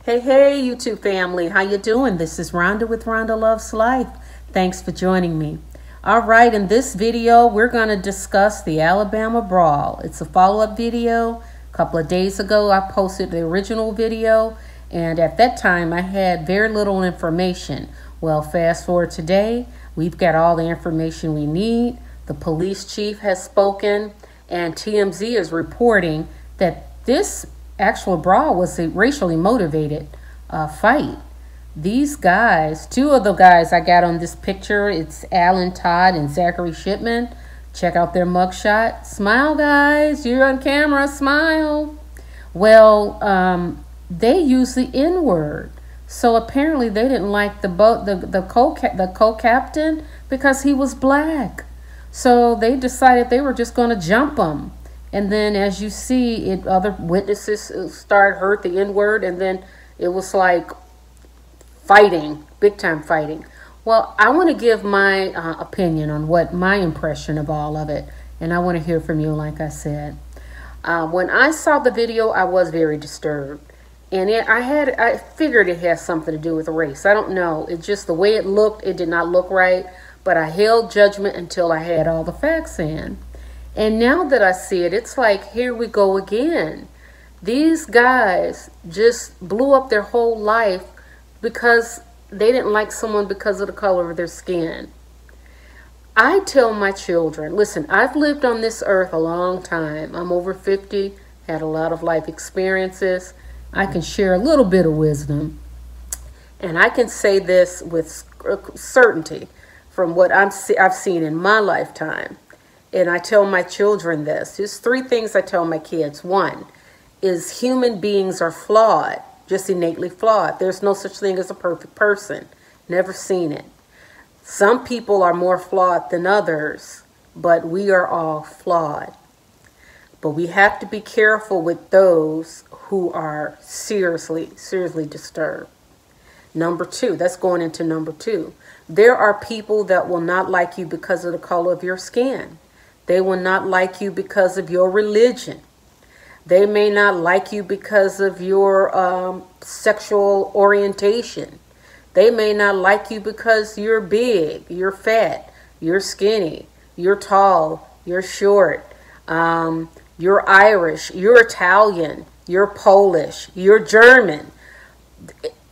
Hey, YouTube family, how you doing? This is Rhonda with Rhonda Loves Life. Thanks for joining me. All right, in this video, we're going to discuss the Alabama Brawl. It's a follow-up video. A couple of days ago, I posted the original video, and at that time, I had very little information. Well, fast forward today, we've got all the information we need. The police chief has spoken, and TMZ is reporting that this actual brawl was a racially motivated fight. These guys, two of the guys I got on this picture, it's Alan Todd and Zachary Shipman. Check out their mugshot. Smile, guys. You're on camera. Smile. Well, they use the N-word. So apparently they didn't like the co-captain because he was black. So they decided they were just going to jump him. And then, as you see, other witnesses started heard the N-word, and then it was like fighting, big time fighting. Well, I want to give my opinion on what my impression of all of it, and I want to hear from you, like I said. When I saw the video, I was very disturbed, and I figured it has something to do with race. I don't know. It's just the way it looked. It did not look right, but I held judgment until I had all the facts in. And now that I see it, it's like, here we go again. These guys just blew up their whole life because they didn't like someone because of the color of their skin. I tell my children, listen, I've lived on this earth a long time. I'm over 50, had a lot of life experiences. I can share a little bit of wisdom. And I can say this with certainty from what I've seen in my lifetime. And I tell my children this. There's three things I tell my kids. One is human beings are flawed, just innately flawed. There's no such thing as a perfect person. Never seen it. Some people are more flawed than others, but we are all flawed. But we have to be careful with those who are seriously disturbed. Number two, that's going into number two. There are people that will not like you because of the color of your skin. They will not like you because of your religion. They may not like you because of your sexual orientation. They may not like you because you're big, you're fat, you're skinny, you're tall, you're short, you're Irish, you're Italian, you're Polish, you're German.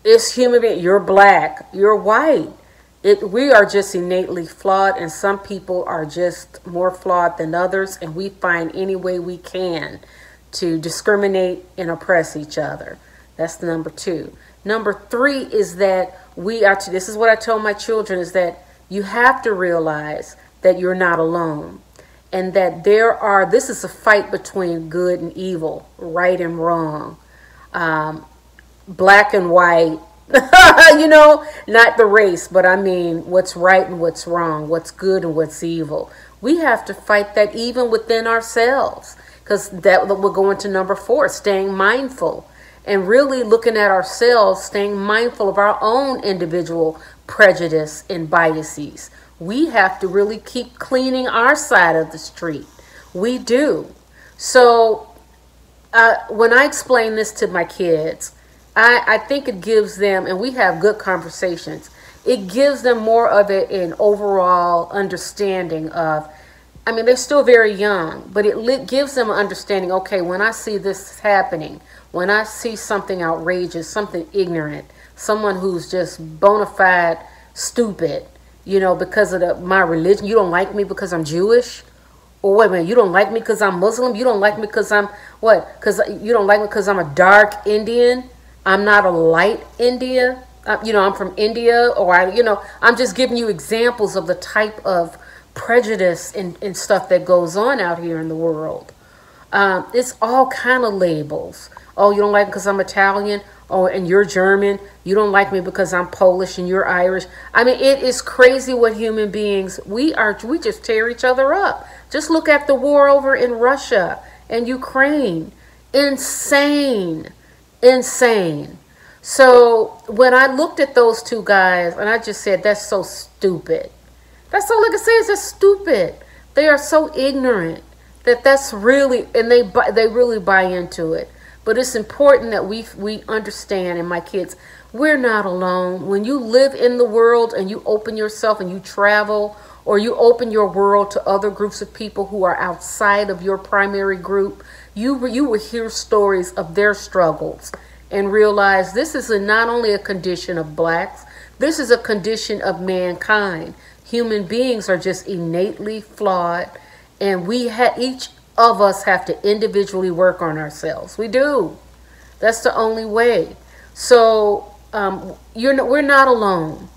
It's human being. You're black, you're white. We are just innately flawed, and some people are just more flawed than others, and we find any way we can to discriminate and oppress each other. That's the number two. Number three is that this is what I tell my children, is that you have to realize that you're not alone, and that this is a fight between good and evil, right and wrong, black and white. You know, not the race, but I mean what's right and what's wrong, what's good and what's evil. We have to fight that even within ourselves, because that will go into number four, staying mindful and really looking at ourselves, staying mindful of our own individual prejudice and biases. We have to really keep cleaning our side of the street. We do. So when I explain this to my kids, I think it gives them, and we have good conversations, it gives them more of an overall understanding of, I mean, they're still very young, but it gives them an understanding, okay, when I see this happening, when I see something outrageous, something ignorant, someone who's just bona fide stupid, you know, because of my religion, you don't like me because I'm Jewish? Or wait a minute, you don't like me because I'm Muslim? You don't like me because I'm, what? Because you don't like me because I'm a dark Indian? I'm not a light India, you know, I'm from India, or I'm just giving you examples of the type of prejudice and stuff that goes on out here in the world. It's all kind of labels. Oh, you don't like me because I'm Italian, and you're German. You don't like me because I'm Polish and you're Irish. I mean, it is crazy what human beings, we just tear each other up. Just look at the war over in Russia and Ukraine. Insane. So when I looked at those two guys, and I just said, that's so stupid. That's all I can say is that's stupid. They are so ignorant that's really, and they really buy into it. But it's important that we understand, and my kids, we're not alone. When you live in the world and you open yourself and you travel, or you open your world to other groups of people who are outside of your primary group, you will hear stories of their struggles and realize this is not only a condition of blacks, this is a condition of mankind. Human beings are just innately flawed, and each of us have to individually work on ourselves. We do. That's the only way. So we're not alone.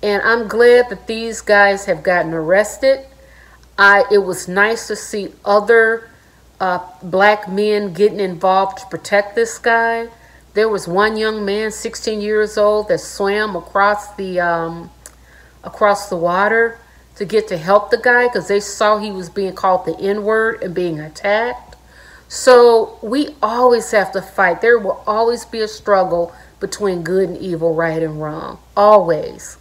And I'm glad that these guys have gotten arrested. It was nice to see other black men getting involved to protect this guy. There was one young man, 16 years old, that swam across the water to get to help the guy because they saw he was being called the N-word and being attacked. So we always have to fight. There will always be a struggle between good and evil, right and wrong. Always.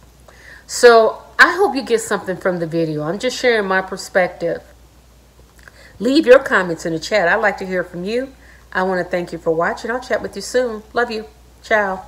So I hope you get something from the video. I'm just sharing my perspective. Leave your comments in the chat. I'd like to hear from you. I want to thank you for watching. I'll chat with you soon. Love you. Ciao.